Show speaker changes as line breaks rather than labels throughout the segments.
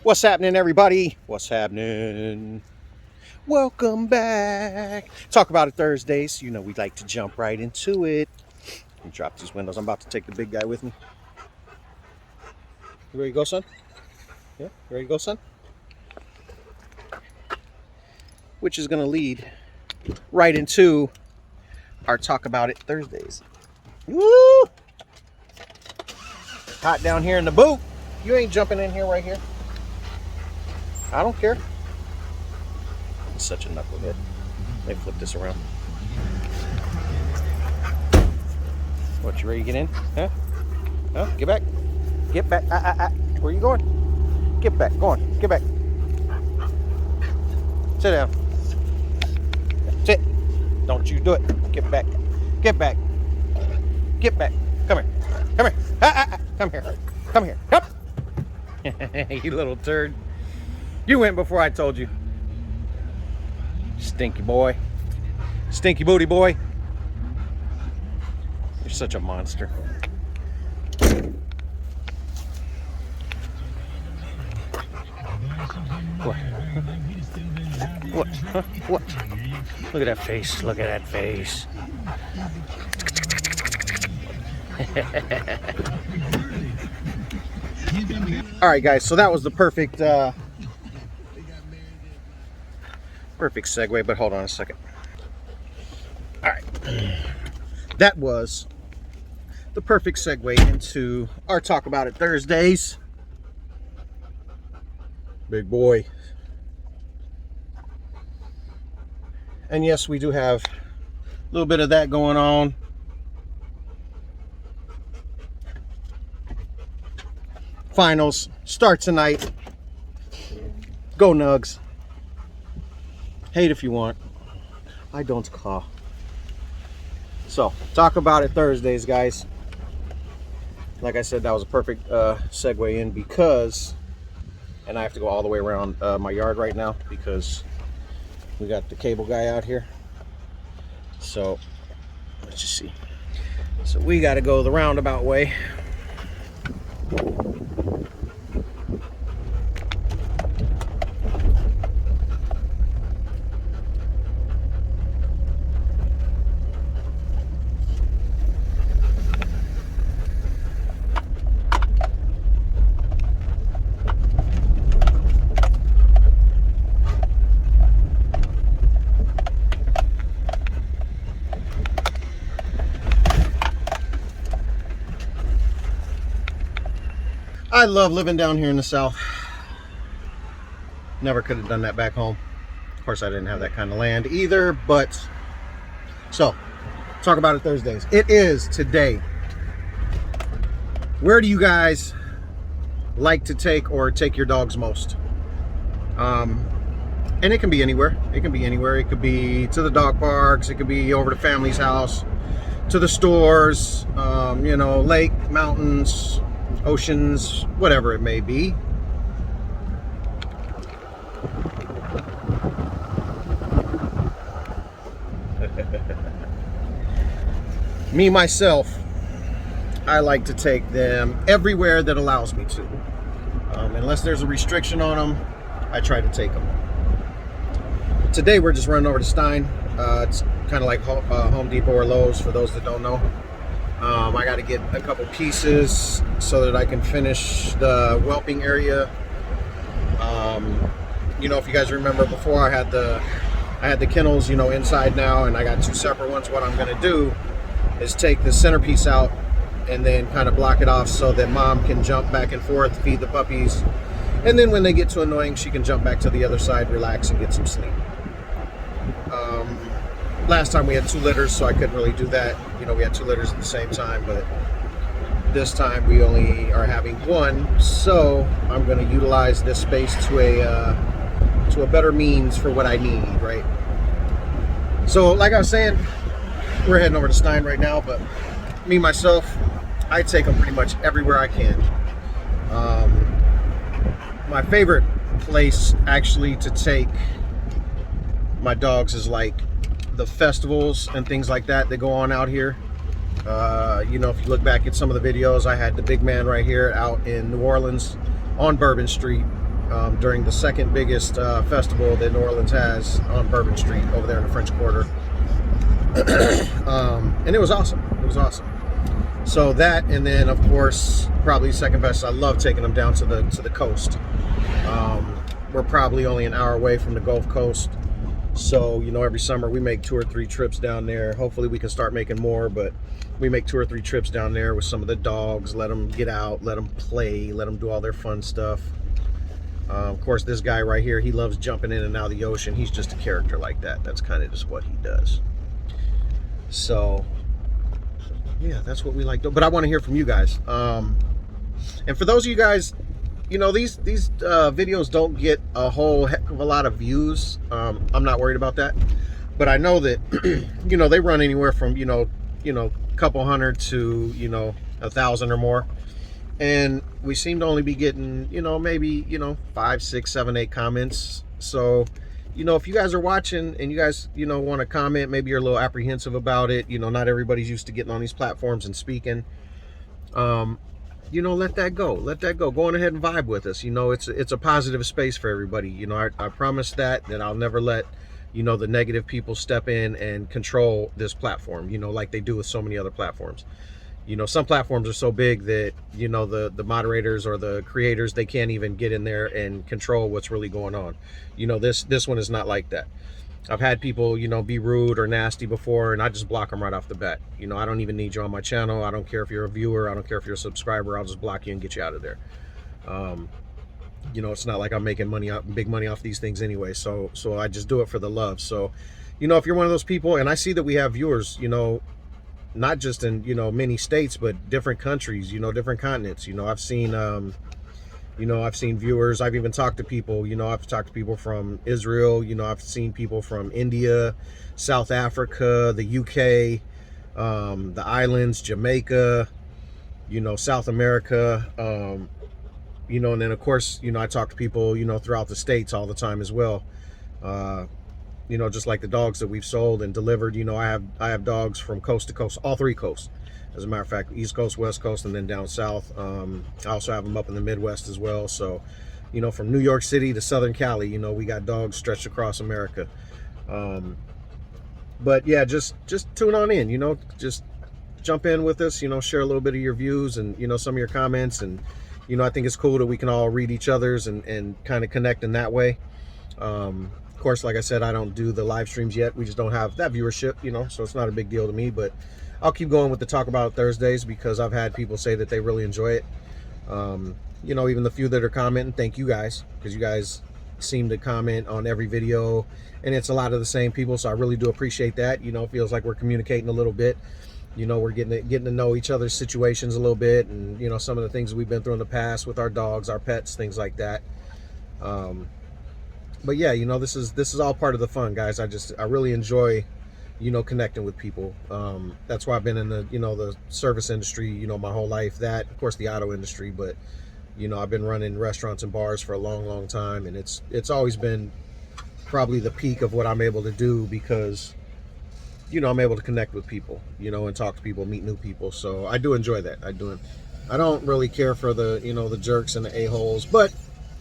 What's happening, everybody? What's happening? Welcome back. Talk about it Thursdays. You know we like to jump right into it. Let me drop these windows. I'm about to take the big guy with me. You ready to go, son? Yeah, you ready to go, son? Which is going to lead right into our Talk About It Thursdays. Woo! Hot down here in the boot. You ain't jumping in here right here. I don't care. It's such a knucklehead. Let me flip this around. What, you ready to get in? Huh? Huh? Get back. Get back. Where are you going? Get back. Go on. Get back. Sit down. Sit. Don't you do it. Get back. Get back. Get back. Come here. Come here. Come here. Come here. Come. You little turd. You went before I told you. Stinky boy. Stinky booty boy. You're such a monster. What? What? Huh? What? Look at that face. Look at that face. All right, guys. So that was the perfect segue, but hold on a second. All right. That was the perfect segue into our Talk About It Thursdays. Big boy. And yes, we do have a little bit of that going on. Finals start tonight. Go Nugs. Hate if you want. I don't call. So, Talk About It Thursdays, guys. Like I said, that was a perfect segue in because, and I have to go all the way around my yard right now because we got the cable guy out here. So, let's just see. So, we got to go the roundabout way. I love living down here in the South. Never could have done that back home. Of course, I didn't have that kind of land either, but so Talk About It Thursdays. It is today. Where do you guys like to take your dogs most? And it can be anywhere. It can be anywhere. It could be to the dog parks. It could be over to family's house, to the stores, you know, lake, mountains, oceans, whatever it may be. Me, myself, I like to take them everywhere that allows me to. Unless there's a restriction on them, I try to take them. Today we're just running over to Stein. It's kind of like Home Depot or Lowe's for those that don't know. I got to get a couple pieces so that I can finish the whelping area. You know, if you guys remember before, I had the kennels, you know, inside now, and I got two separate ones. What I'm going to do is take the centerpiece out and then kind of block it off so that mom can jump back and forth, feed the puppies, and then when they get too annoying, she can jump back to the other side, relax, and get some sleep. Last time we had 2 litters, so I couldn't really do that. You know, we had 2 litters at the same time, but this time we only are having 1. So I'm going to utilize this space to a better means for what I need, right? So like I was saying, we're heading over to Stein right now, but me, myself, I take them pretty much everywhere I can. my favorite place actually to take my dogs is like the festivals and things like that go on out here. You know, if you look back at some of the videos, I had the big man right here out in New Orleans on Bourbon Street during the second biggest festival that New Orleans has on Bourbon Street over there in the French Quarter. And it was awesome. It was awesome. So that, and then of course, probably second best, I love taking them down to the coast. We're probably only an hour away from the Gulf Coast. So, you know, every summer we make 2 or 3 trips down there. Hopefully we can start making more, but we make 2 or 3 trips down there with some of the dogs, let them get out, let them play, let them do all their fun stuff. Of course, this guy right here, he loves jumping in and out of the ocean. He's just a character like that. That's kind of just what he does. So, yeah, that's what we like. But I want to hear from you guys. And for those of you guys, you know, these videos don't get a whole heck of a lot of views. I'm not worried about that. But I know that, you know, they run anywhere from, you know, a couple hundred to, you know, 1,000 or more. And we seem to only be getting, you know, maybe, you know, 5, 6, 7, 8 comments. So, you know, if you guys are watching and you guys, you know, want to comment, maybe you're a little apprehensive about it. You know, not everybody's used to getting on these platforms and speaking. You know, let that go. Let that go. Go on ahead and vibe with us. You know, it's a positive space for everybody. You know, I promise that I'll never let, you know, the negative people step in and control this platform, you know, like they do with so many other platforms. You know, some platforms are so big that, you know, the moderators or the creators, they can't even get in there and control what's really going on. You know, this one is not like that. I've had people, you know, be rude or nasty before, and I just block them right off the bat. You know, I don't even need you on my channel. I don't care if you're a viewer. I don't care if you're a subscriber. I'll just block you and get you out of there. You know, it's not like I'm making big money off these things anyway. So I just do it for the love. So, you know, if you're one of those people, and I see that we have viewers, you know, not just in, you know, many states, but different countries, you know, different continents. You know, I've seen, you know, I've seen viewers. I've even talked to people, you know, I've talked to people from Israel. You know, I've seen people from India, South Africa, the UK, the islands, Jamaica, you know, South America, you know, and then of course, you know, I talk to people, you know, throughout the states all the time as well. You know, just like the dogs that we've sold and delivered. You know, I have dogs from coast to coast, all 3 coasts. As a matter of fact, East Coast, West Coast, and then down south. I also have them up in the Midwest as well. So, you know, from New York City to Southern Cali, you know, we got dogs stretched across America. But yeah, just tune on in, you know, just jump in with us, you know, share a little bit of your views and, you know, some of your comments. And, you know, I think it's cool that we can all read each other's and kind of connect in that way. Of course, like I said, I don't do the live streams yet. We just don't have that viewership, you know, so it's not a big deal to me. But I'll keep going with the Talk About It Thursdays because I've had people say that they really enjoy it. You know, even the few that are commenting, thank you guys, because you guys seem to comment on every video, and it's a lot of the same people, so I really do appreciate that. You know, it feels like we're communicating a little bit. You know, we're getting to know each other's situations a little bit, and, you know, some of the things we've been through in the past with our dogs, our pets, things like that. But yeah, you know, this is all part of the fun, guys. I really enjoy, you know, connecting with people. That's why I've been in the, you know, the service industry, you know, my whole life. That, of course, the auto industry, but, you know, I've been running restaurants and bars for a long, long time, and it's always been probably the peak of what I'm able to do because, you know, I'm able to connect with people, you know, and talk to people, meet new people. So I do enjoy that. I don't really care for the, you know, the jerks and the a-holes, but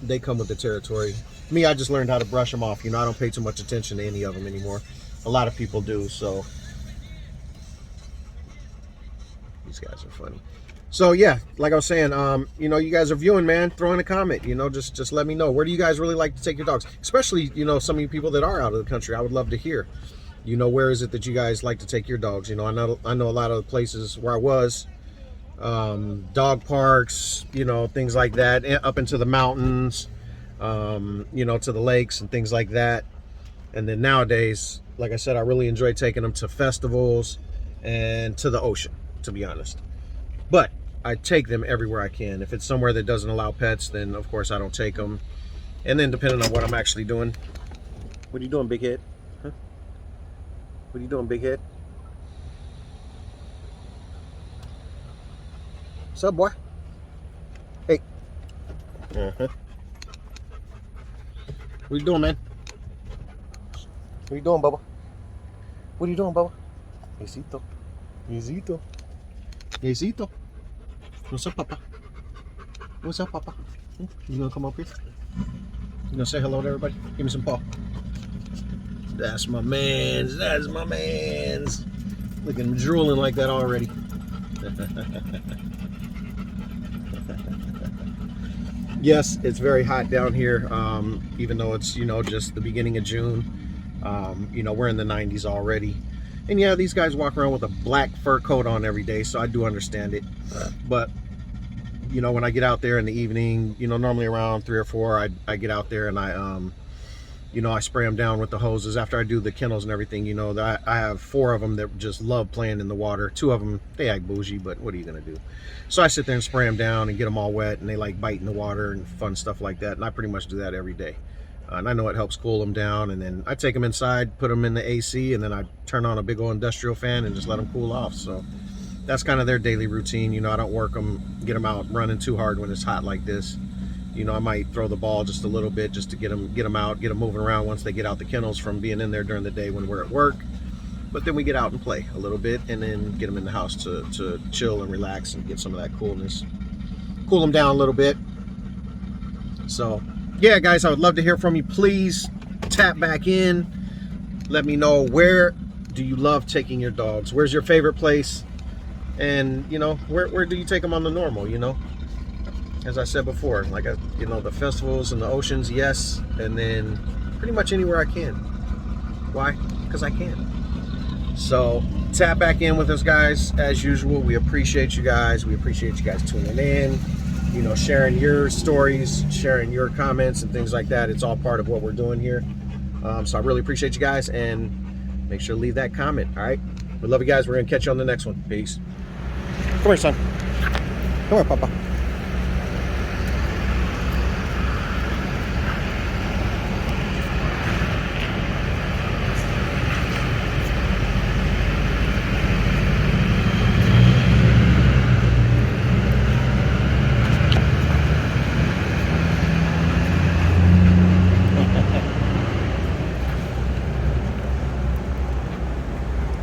they come with the territory. Me, I just learned how to brush them off. You know, I don't pay too much attention to any of them anymore. A lot of people do, so these guys are funny. So yeah, like I was saying, you know, you guys are viewing, man, throw in a comment, you know, just let me know. Where do you guys really like to take your dogs? Especially, you know, some of you people that are out of the country, I would love to hear, you know, where is it that you guys like to take your dogs? You know, I know a lot of the places where I was, dog parks, you know, things like that, up into the mountains, you know, to the lakes and things like that. And then nowadays, like I said, I really enjoy taking them to festivals and to the ocean, to be honest. But I take them everywhere I can. If it's somewhere that doesn't allow pets, then of course I don't take them. And then depending on what I'm actually doing. What are you doing, big head? Huh? What are you doing, big head? What's up, boy? Hey. Uh-huh. What are you doing, man? What are you doing, Bubba? What are you doing, Bubba? Yesito. Yesito. Yesito. What's up, Papa? What's up, Papa? You gonna come up here? You gonna say hello to everybody? Give me some paw. That's my man's. That's my man's. Look at him drooling like that already. Yes, it's very hot down here, even though it's, you know, just the beginning of June. You know, we're in the 90s already. And yeah, these guys walk around with a black fur coat on every day, so I do understand it. But, you know, when I get out there in the evening, you know, normally around 3 or 4, I get out there and I, you know, I spray them down with the hoses after I do the kennels and everything. You know, I have 4 of them that just love playing in the water. 2 of them, they act bougie, but what are you gonna do? So I sit there and spray them down and get them all wet, and they like biting the water and fun stuff like that. And I pretty much do that every day. And I know it helps cool them down. And then I take them inside, put them in the AC, and then I turn on a big old industrial fan and just let them cool off. So that's kind of their daily routine. You know, I don't work them, get them out running too hard when it's hot like this. You know, I might throw the ball just a little bit just to get them out, get them moving around once they get out the kennels from being in there during the day when we're at work. But then we get out and play a little bit and then get them in the house to chill and relax and get some of that coolness. Cool them down a little bit. So, yeah, guys, I would love to hear from you. Please tap back in. Let me know, where do you love taking your dogs? Where's your favorite place? And, you know, where do you take them on the normal, you know? As I said before, like, you know, the festivals and the oceans, yes, and then pretty much anywhere I can. Why? Because I can. So tap back in with us, guys. As usual, we appreciate you guys. We appreciate you guys tuning in, you know, sharing your stories, sharing your comments and things like that. It's all part of what we're doing here. So I really appreciate you guys, and make sure to leave that comment. All right, we love you guys. We're gonna catch you on the next one. Peace. Come here, son. Come here, Papa.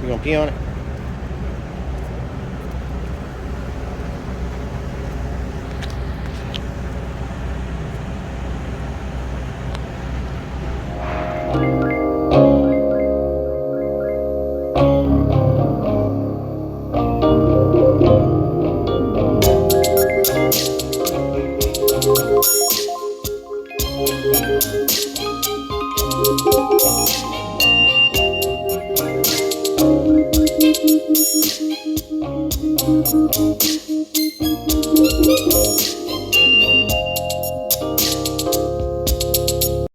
You gonna pee on it?